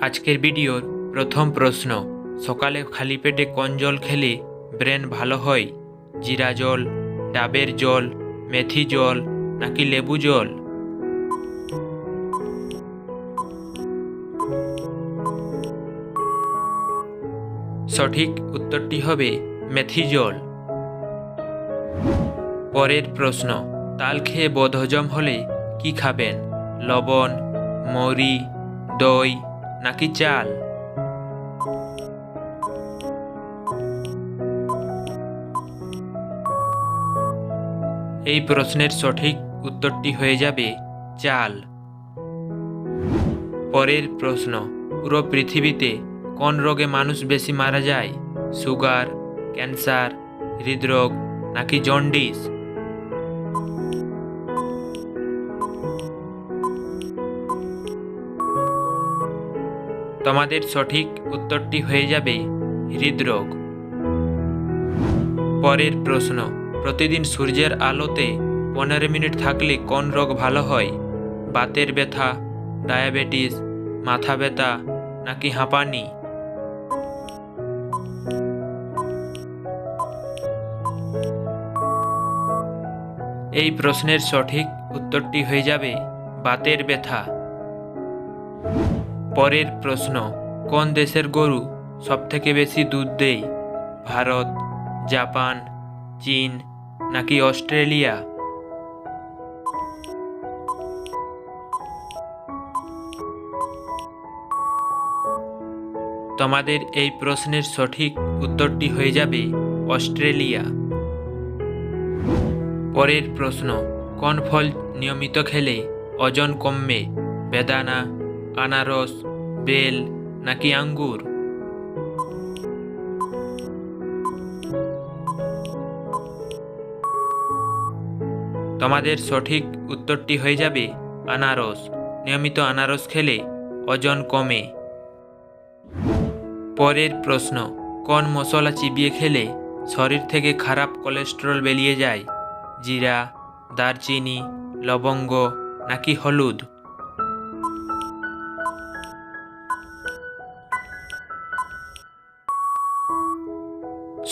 আজকের ভিডিওর প্রথম প্রশ্ন, সকালে খালি পেটে কোন জল খেলে ব্রেন ভালো হয়? জিরা জল, ডাবের জল, মেথি জল নাকি লেবু জল? সঠিক উত্তরটি হবে মেথি জল। পরের প্রশ্ন, তাল খেয়ে বদহজম হলে কি খাবেন? লবণ, মৌরি, দই নাকি চাল? এই প্রশ্নের সঠিক উত্তরটি হয়ে যাবে চাল। পরের প্রশ্ন, পুরো পৃথিবীতে কোন রোগে মানুষ বেশি মারা যায়? সুগার, ক্যান্সার, হৃদরোগ নাকি জন্ডিস? তোমাদের সঠিক উত্তরটি হয়ে যাবে হৃদরোগ। পরের প্রশ্ন, প্রতিদিন সূর্যের আলোতে 15 মিনিট থাকলে কোন রোগ ভালো হয়? বাতের ব্যথা, ডায়াবেটিস, মাথা ব্যথা নাকি হাঁপানি? এই প্রশ্নের সঠিক উত্তরটি হয়ে যাবে বাতের ব্যথা। পরের প্রশ্ন, কোন দেশের গরু সবথেকে বেশি দুধ দেয়? ভারত, জাপান, চীন নাকি অস্ট্রেলিয়া? তোমাদের এই প্রশ্নের সঠিক উত্তরটি হয়ে যাবে অস্ট্রেলিয়া। পরের প্রশ্ন, কোন ফল নিয়মিত খেলে ওজন কমবে? বেদানা, আনারস, বেল নাকি আঙ্গুর? তোমাদের সঠিক উত্তরটি হয়ে যাবে আনারস। নিয়মিত আনারস খেলে ওজন কমে। পরের প্রশ্ন, কোন মশলা চিবিয়ে খেলে শরীর থেকে খারাপ কোলেস্টেরল বেরিয়ে যায়? জিরা, দারচিনি, লবঙ্গ নাকি হলুদ?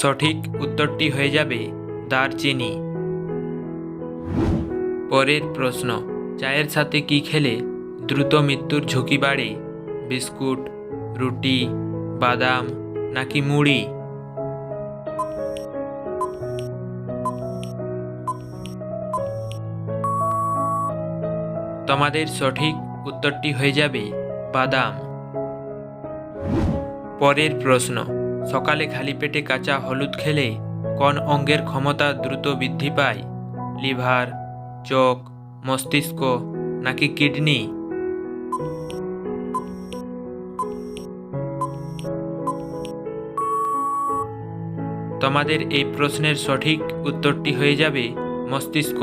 সঠিক উত্তরটি হয়ে যাবে দারচিনি। পরের প্রশ্ন, চায়ের সাথে কি খেলে দ্রুত মৃত্যুর ঝুঁকি বাড়ে? বিস্কুট, রুটি, বাদাম নাকি মুড়ি? তোমাদের সঠিক উত্তরটি হয়ে যাবে বাদাম। পরের প্রশ্ন, সকালে খালি পেটে কাঁচা হলুদ খেলে কোন অঙ্গের ক্ষমতা দ্রুত বৃদ্ধি পায়? লিভার, চোখ, মস্তিষ্ক নাকি কিডনি? তোমাদের এই প্রশ্নের সঠিক উত্তরটি হয়ে যাবে মস্তিষ্ক।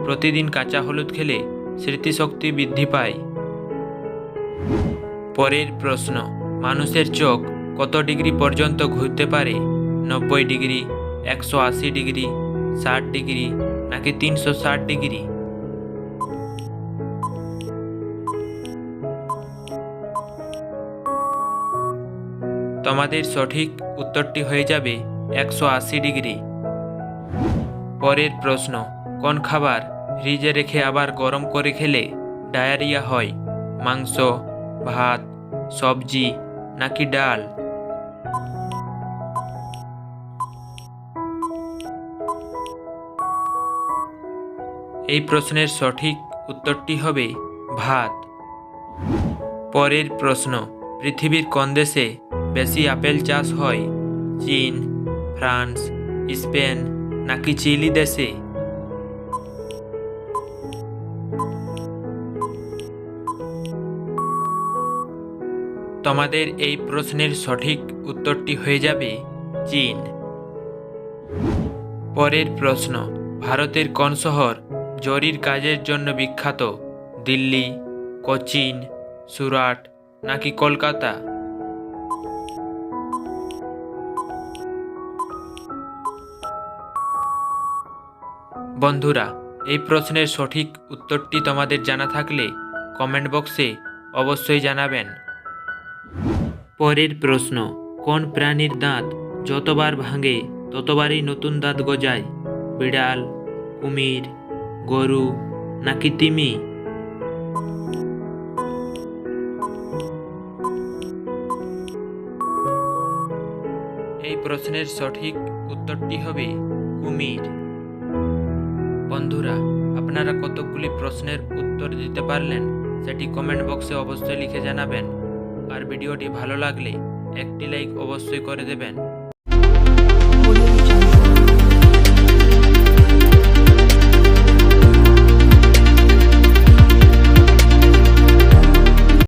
প্রতিদিন কাঁচা হলুদ খেলে স্মৃতিশক্তি বৃদ্ধি পায়। পরের প্রশ্ন, মানুষের চোখ কত ডিগ্রি পর্যন্ত ঘুরতে পারে? 90 ডিগ্রি, 180 ডিগ্রি, 60 ডিগ্রি নাকি 360 ডিগ্রি? তোমাদের সঠিক উত্তরটি হয়ে যাবে 180 ডিগ্রি। পরের প্রশ্ন, কোন খাবার ফ্রিজে রেখে আবার গরম করে খেলে ডায়রিয়া হয়? মাংস, ভাত, সবজি নাকি ডাল? এই প্রশ্নের সঠিক উত্তরটি হবে ভাত। পরের প্রশ্ন, পৃথিবীর কোন দেশে বেশি আপেল চাষ হয়? চীন, ফ্রান্স, স্পেন নাকি চিলি দেশে? তোমাদের এই প্রশ্নের সঠিক উত্তরটি হয়ে যাবে চীন। পরের প্রশ্ন, ভারতের কোন শহর জরির কাজের জন্য বিখ্যাত? দিল্লি, কোচিন, সুরাট নাকি কলকাতা? বন্ধুরা, এই প্রশ্নের সঠিক উত্তরটি তোমাদের জানা থাকলে কমেন্ট বক্সে অবশ্যই জানাবেন। পরের প্রশ্ন, কোন প্রাণীর দাঁত যতবার ভাঙে ততবারই নতুন দাঁত গজায়? বিড়াল, কুমির, গরু নাকি তিমি? এই প্রশ্নের সঠিক উত্তরটি হবে কুমির। বন্ধুরা, আপনারা কতকগুলি প্রশ্নের উত্তর দিতে পারলেন সেটি কমেন্ট বক্সে অবশ্যই লিখে জানাবেন। আর ভিডিওটি ভালো লাগলে একটি লাইক অবশ্যই করে দেবেন।